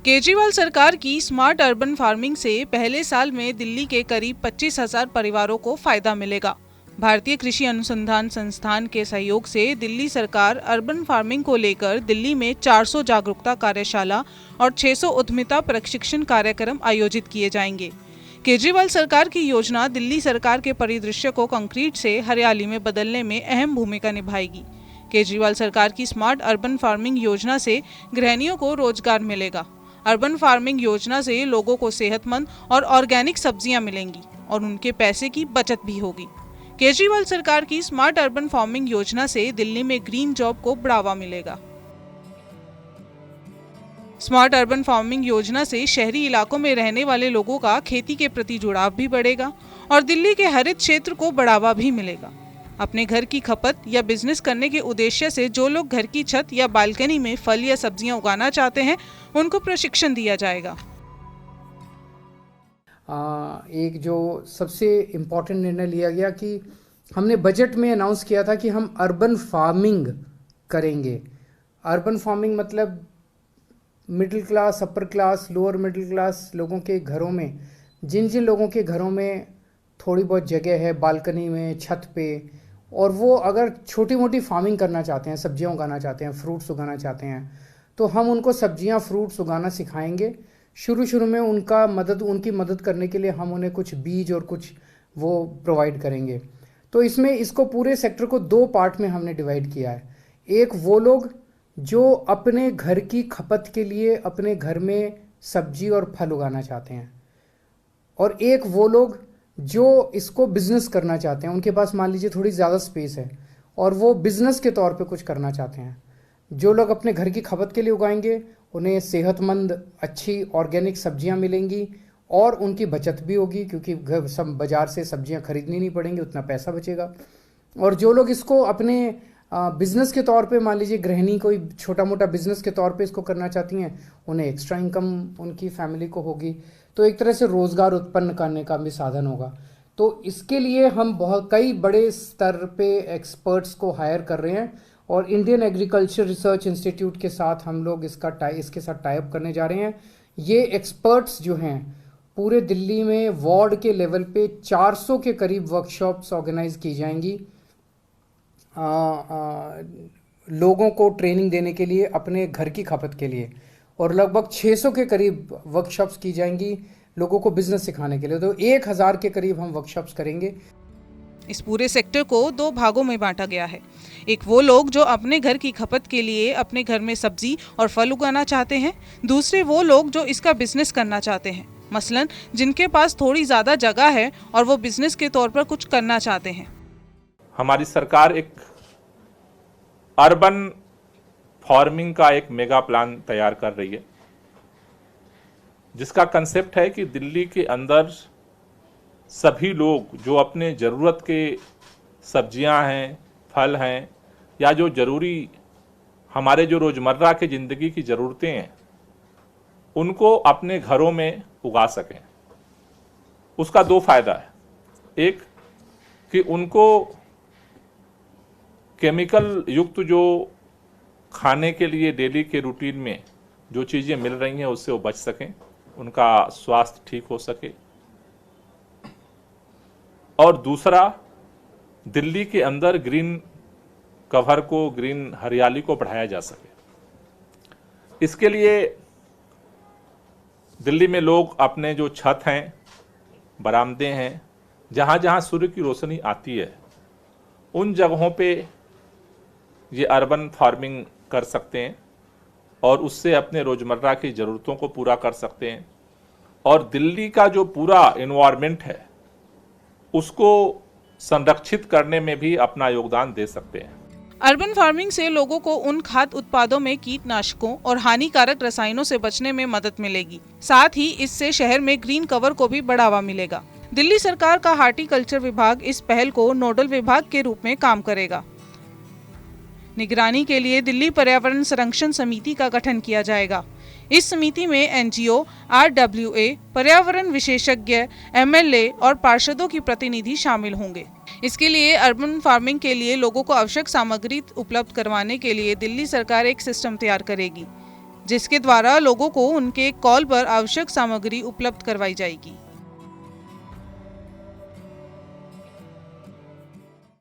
केजरीवाल सरकार की smart urban farming से पहले साल में दिल्ली के करीब 25,000 परिवारों को फायदा मिलेगा। भारतीय कृषि अनुसंधान संस्थान के सहयोग से दिल्ली सरकार अर्बन फार्मिंग को लेकर दिल्ली में 400 जागरूकता कार्यशाला और 600 उद्यमिता प्रशिक्षण कार्यक्रम आयोजित किए जाएंगे। केजरीवाल सरकार की योजना दिल्ली सरकार के परिदृश्य को कंक्रीट से हरियाली में बदलने में अहम भूमिका निभाएगी। केजरीवाल सरकार की स्मार्ट अर्बन फार्मिंग योजना से गृहिणियों को रोजगार मिलेगा। अर्बन फार्मिंग योजना से लोगों को सेहतमंद और ऑर्गेनिक सब्जियां मिलेंगी और उनके पैसे की बचत भी होगी। केजरीवाल सरकार की स्मार्ट अर्बन फार्मिंग योजना से दिल्ली में ग्रीन जॉब को बढ़ावा मिलेगा। स्मार्ट अर्बन फार्मिंग योजना से शहरी इलाकों में रहने वाले लोगों का खेती के प्रति जुड़ाव भी बढ़ेगा और दिल्ली के हरित क्षेत्र को बढ़ावा भी मिलेगा। अपने घर की खपत या बिजनेस करने के उद्देश्य से जो लोग घर की छत या बालकनी में फल या सब्जियां उगाना चाहते हैं, उनको प्रशिक्षण दिया जाएगा। एक जो सबसे इम्पोर्टेंट निर्णय लिया गया कि हमने बजट में अनाउंस किया था कि हम अर्बन फार्मिंग करेंगे। अर्बन फार्मिंग मतलब middle class, upper class, lower middle class लोगों के घरों में, जिन जिन लोगों के घरों में थोड़ी बहुत जगह है बालकनी में, छत पे, और वो अगर छोटी मोटी फार्मिंग करना चाहते हैं, सब्जियां उगाना चाहते हैं, फ्रूट्स उगाना चाहते हैं, तो हम उनको सब्जियां फ्रूट्स उगाना सिखाएंगे। शुरू में उनकी मदद करने के लिए हम उन्हें कुछ बीज और कुछ वो प्रोवाइड करेंगे। तो इसको पूरे सेक्टर को 2 पार्ट में हमने डिवाइड किया है। एक वो लोग जो अपने घर की खपत के लिए अपने घर में सब्जी और फल उगाना चाहते हैं, और एक वो लोग जो इसको बिजनेस करना चाहते हैं। उनके पास मान लीजिए थोड़ी ज़्यादा स्पेस है और वो बिजनेस के तौर पे कुछ करना चाहते हैं। जो लोग अपने घर की खपत के लिए उगाएंगे, उन्हें सेहतमंद अच्छी ऑर्गेनिक सब्जियां मिलेंगी और उनकी बचत भी होगी, क्योंकि सब बाज़ार से सब्जियां खरीदनी नहीं पड़ेंगी, उतना पैसा बचेगा। और जो लोग इसको अपने बिजनेस के तौर पे, मान लीजिए गृहिणी कोई छोटा मोटा बिजनेस के तौर पे इसको करना चाहती हैं, उन्हें एक्स्ट्रा इनकम उनकी फैमिली को होगी। तो एक तरह से रोज़गार उत्पन्न करने का भी साधन होगा। तो इसके लिए हम कई बड़े स्तर पे एक्सपर्ट्स को हायर कर रहे हैं और इंडियन एग्रीकल्चर रिसर्च इंस्टीट्यूट के साथ हम लोग इसके साथ टाई अप करने जा रहे हैं। ये एक्सपर्ट्स जो हैं पूरे दिल्ली में वार्ड के लेवल पे 400 के करीब वर्कशॉप्स ऑर्गेनाइज की जाएंगी लोगों को ट्रेनिंग देने के लिए अपने घर की खपत के लिए, और लगभग 600 के करीब वर्कशॉप्स की जाएंगी लोगों को बिजनेस सिखाने के लिए। तो 1000 के करीब हम वर्कशॉप्स करेंगे। इस पूरे सेक्टर को 2 भागों में बांटा गया है। एक वो लोग जो अपने घर की खपत के लिए अपने घर में सब्जी और फल उगाना चाहते हैं, दूसरे वो लोग जो इसका बिजनेस करना चाहते हैं, मसलन जिनके पास थोड़ी ज़्यादा जगह है और वो बिजनेस के तौर पर कुछ करना चाहते हैं। हमारी सरकार एक अर्बन फार्मिंग का एक मेगा प्लान तैयार कर रही है, जिसका कंसेप्ट है कि दिल्ली के अंदर सभी लोग जो अपने ज़रूरत के सब्जियां हैं, फल हैं, या जो ज़रूरी हमारे जो रोज़मर्रा की ज़िंदगी की ज़रूरतें हैं, उनको अपने घरों में उगा सकें। उसका 2 फायदा है। एक कि उनको केमिकल युक्त जो खाने के लिए डेली के रूटीन में जो चीज़ें मिल रही हैं उससे वो बच सकें, उनका स्वास्थ्य ठीक हो सके। और दूसरा, दिल्ली के अंदर ग्रीन कवर को, ग्रीन हरियाली को बढ़ाया जा सके। इसके लिए दिल्ली में लोग अपने जो छत हैं, बरामदे हैं, जहाँ जहाँ सूर्य की रोशनी आती है, उन जगहों पे ये अर्बन फार्मिंग कर सकते हैं और उससे अपने रोज़मर्रा की ज़रूरतों को पूरा कर सकते हैं और दिल्ली का जो पूरा एनवायरनमेंट है उसको संरक्षित करने में भी अपना योगदान दे सकते हैं। अर्बन फार्मिंग से लोगों को उन खाद्य उत्पादों में कीटनाशकों और हानिकारक रसायनों से बचने में मदद मिलेगी। साथ ही इससे शहर में ग्रीन कवर को भी बढ़ावा मिलेगा। दिल्ली सरकार का हार्टिकल्चर विभाग इस पहल को नोडल विभाग के रूप में काम करेगा। निगरानी के लिए दिल्ली पर्यावरण संरक्षण समिति का गठन किया जाएगा। इस समिति में एनजीओ, आरडब्ल्यूए, पर्यावरण विशेषज्ञ, एमएलए और पार्षदों की प्रतिनिधि शामिल होंगे। इसके लिए अर्बन फार्मिंग के लिए लोगों को आवश्यक सामग्री उपलब्ध करवाने के लिए दिल्ली सरकार एक सिस्टम तैयार करेगी। जिसके द्वारा लोगों को उनके कॉल पर आवश्यक सामग्री उपलब्ध करवाई जाएगी।